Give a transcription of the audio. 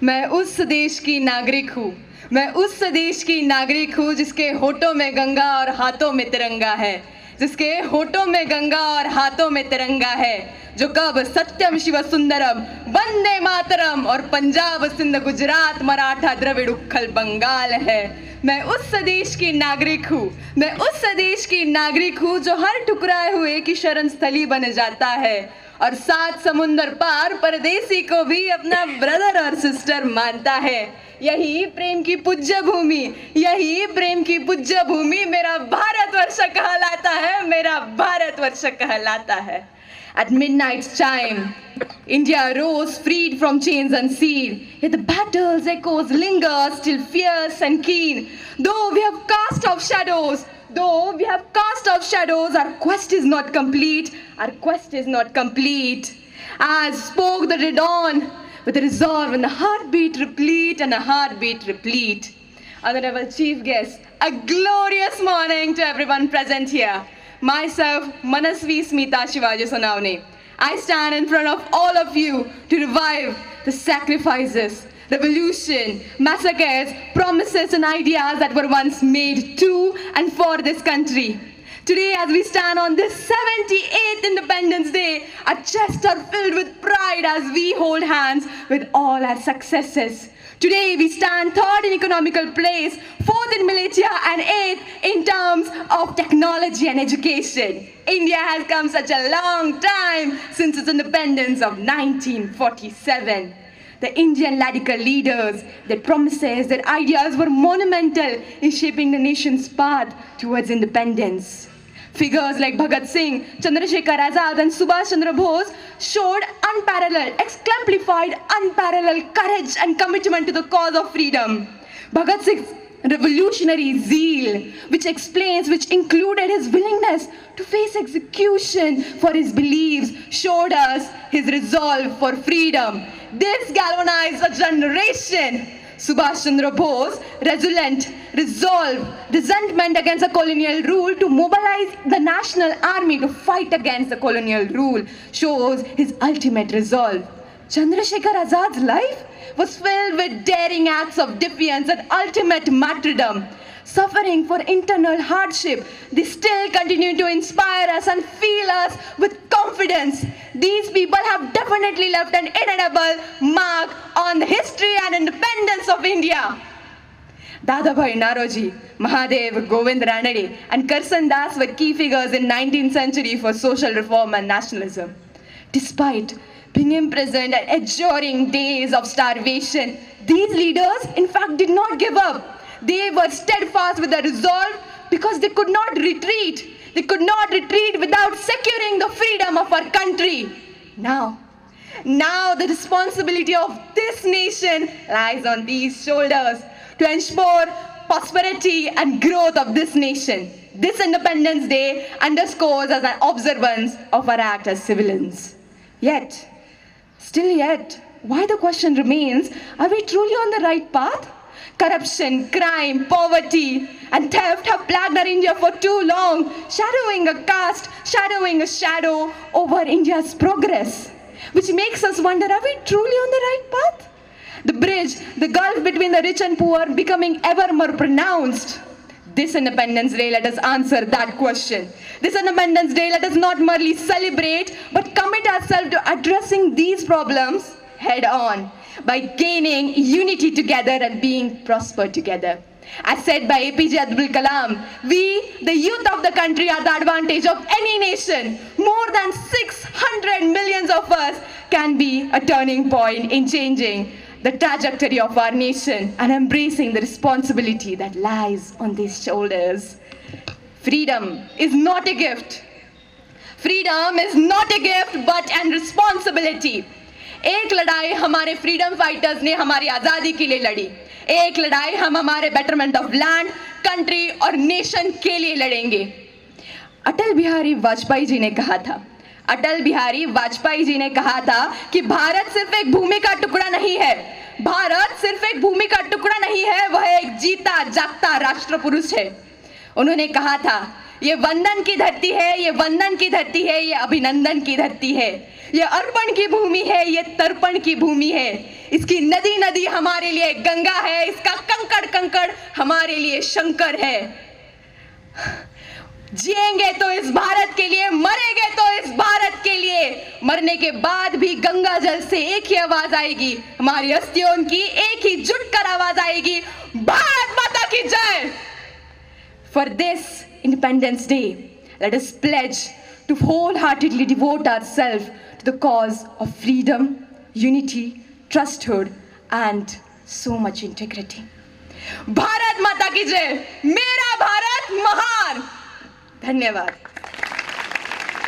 मैं उस देश की नागरिक हूँ, मैं उस देश की नागरिक हूँ जिसके होठों में गंगा और हाथों में तिरंगा है, जिसके होठों में गंगा और हाथों में तिरंगा है, जो कब सत्यम शिव सुंदरम वंदे मातरम और पंजाब सिंध गुजरात मराठा द्रविड़ उत्कल बंगाल है। मैं उस देश की नागरिक हूँ, मैं उस देश की नागरिक हूँ जो हर ठुकराए हुए की शरण स्थली बन जाता है और 7 समुंदर पार परदेसी को भी अपना ब्रदर और सिस्टर मानता है। यही प्रेम की पूज्य भूमि, यही प्रेम की पूज्य भूमि मेरा भारतवर्ष कहलाता है, मेरा भारतवर्ष कहलाता है। At midnight's chime, India rose freed from chains unseen, yet the battle's echoes linger still fierce and keen. Though we have cast off shadows, our quest is not complete, our quest is not complete. As spoke the dawn, with a resolve and a heartbeat replete and a heartbeat replete. Honorable Chief Guest, a glorious morning to everyone present here. Myself, Manasvi Smita Shivaji Sonawane. I stand in front of all of you to revive the sacrifices, revolution, massacres, promises and ideas that were once made to and for this country. Today, as we stand on this 78th Independence Day, our chests are filled with pride as we hold hands with all our successes. Today, we stand 3rd in economical place, 4th in militia, and 8th in terms of technology and education. India has come such a long time since its independence of 1947. The Indian radical leaders, their promises, their ideas were monumental in shaping the nation's path towards independence. Figures like Bhagat Singh, Chandrasekhar Azad and Subhash Chandra Bose showed exemplified unparalleled courage and commitment to the cause of freedom. Bhagat Singh's revolutionary zeal, which included his willingness to face execution for his beliefs, showed us his resolve for freedom. This galvanized a generation. Subhash Chandra Bose, resolute, resolve, resentment against the colonial rule to mobilize the national army to fight against the colonial rule, shows his ultimate resolve. Chandrasekhar Azad's life was filled with daring acts of defiance and ultimate martyrdom. Suffering for internal hardship, they still continue to inspire us and fill us with confidence. These people have definitely left an indelible mark on the history and independence of India. Dadabhai Naroji, Mahadev, Govind Ranade, and Karsan Das were key figures in 19th century for social reform and nationalism. Despite being imprisoned and enduring days of starvation, these leaders, in fact, did not give up. They were steadfast with their resolve because they could not retreat. They could not retreat without securing the freedom of our country. Now the responsibility of this nation lies on these shoulders to ensure prosperity and growth of this nation. This Independence Day underscores as an observance of our act as civilians. Still yet, why the question remains, are we truly on the right path? Corruption, crime, poverty, and theft have plagued our India for too long, shadowing a caste, shadowing a shadow over India's progress, which makes us wonder, are we truly on the right path? The bridge, the gulf between the rich and poor becoming ever more pronounced. This Independence Day, let us answer that question. This Independence Day, let us not merely celebrate, but commit ourselves to addressing these problems head on, by gaining unity together and being prospered together. As said by APJ Abdul Kalam, we, the youth of the country, are the advantage of any nation. More than 600 million of us can be a turning point in changing the trajectory of our nation and embracing the responsibility that lies on these shoulders. Freedom is not a gift. Freedom is not a gift but an responsibility. एक लड़ाई हमारे freedom fighters ने हमारी आज़ादी के लिए लड़ी, एक लड़ाई हम हमारे बेटरमेंट ऑफ लैंड, कंट्री और नेशन के लिए लड़ेंगे। अटल बिहारी वाजपेयी जी ने कहा था, अटल बिहारी वाजपेयी जी ने कहा था कि भारत सिर्फ एक भूमि का टुकड़ा नहीं है, भारत सिर्फ एक भूमि का टुकड़ा नहीं है, वह एक जीता जागता राष्ट्र पुरुष है। उन्होंने कहा था ये वंदन की धरती है, ये वंदन की धरती है, ये अभिनंदन की धरती है, ये अर्पण की भूमि है, ये तर्पण की भूमि है। इसकी नदी नदी हमारे लिए गंगा है, इसका कंकड़ कंकड़ हमारे लिए शंकर है। जिएंगे तो इस भारत के लिए, मरेंगे तो इस भारत के लिए। मरने के बाद भी गंगा जल से एक ही आवाज आएगी, हमारी अस्थियों की एक ही जुटकर आवाज आएगी, भारत माता की जय। For this Independence Day, let us pledge to wholeheartedly devote ourselves to the cause of freedom, unity, trusthood, and so much integrity. Bharat माता की जय, मेरा भारत महान। धन्यवाद।